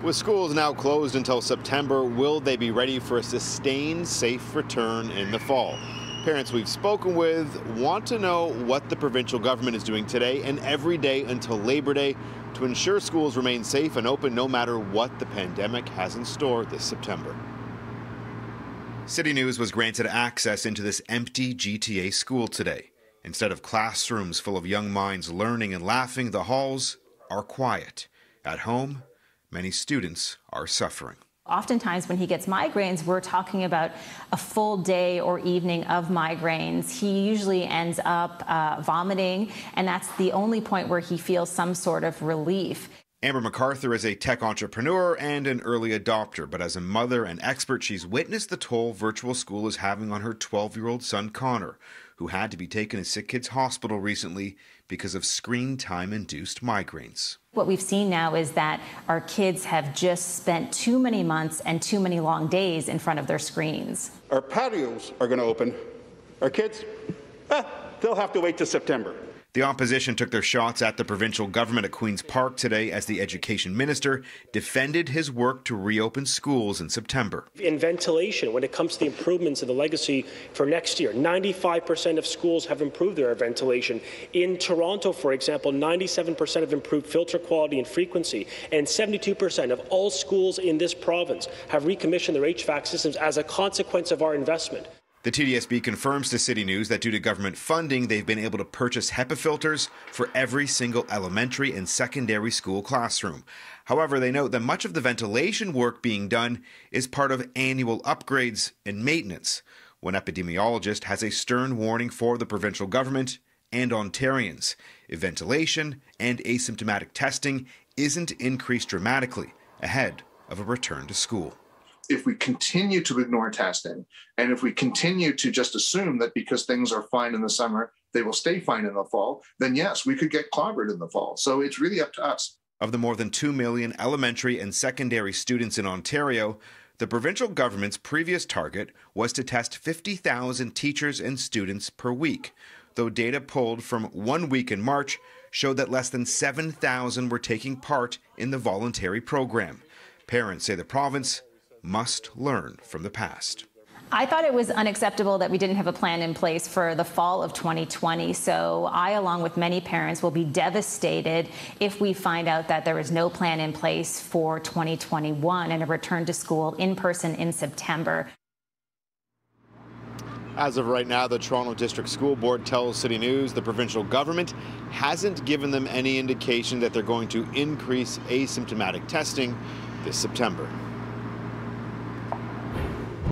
With schools now closed until September, will they be ready for a sustained, safe return in the fall? Parents we've spoken with want to know what the provincial government is doing today and every day until Labor Day to ensure schools remain safe and open no matter what the pandemic has in store this September. CityNews was granted access into this empty GTA school today. Instead of classrooms full of young minds learning and laughing, the halls are quiet. At home, many students are suffering. Oftentimes when he gets migraines, we're talking about a full day or evening of migraines. He usually ends up vomiting, and that's the only point where he feels some sort of relief. Amber MacArthur is a tech entrepreneur and an early adopter, but as a mother and expert, she's witnessed the toll virtual school is having on her 12-year-old son, Connor, who had to be taken to Sick Kids Hospital recently because of screen time-induced migraines. What we've seen now is that our kids have just spent too many months and too many long days in front of their screens. Our patios are going to open. Our kids, they'll have to wait till September. The opposition took their shots at the provincial government at Queen's Park today as the education minister defended his work to reopen schools in September. In ventilation, when it comes to the improvements of the legacy for next year, 95% of schools have improved their ventilation. In Toronto, for example, 97% have improved filter quality and frequency, and 72% of all schools in this province have recommissioned their HVAC systems as a consequence of our investment. The TDSB confirms to CityNews that due to government funding, they've been able to purchase HEPA filters for every single elementary and secondary school classroom. However, they note that much of the ventilation work being done is part of annual upgrades and maintenance. One epidemiologist has a stern warning for the provincial government and Ontarians if ventilation and asymptomatic testing isn't increased dramatically ahead of a return to school. If we continue to ignore testing, and if we continue to just assume that because things are fine in the summer, they will stay fine in the fall, then yes, we could get clobbered in the fall. So it's really up to us. Of the more than 2 million elementary and secondary students in Ontario, the provincial government's previous target was to test 50,000 teachers and students per week, though data pulled from 1 week in March showed that less than 7,000 were taking part in the voluntary program. Parents say the province must learn from the past. I thought it was unacceptable that we didn't have a plan in place for the fall of 2020. So I, along with many parents, will be devastated if we find out that there is no plan in place for 2021 and a return to school in person in September. As of right now, the Toronto District School Board tells CityNews the provincial government hasn't given them any indication that they're going to increase asymptomatic testing this September.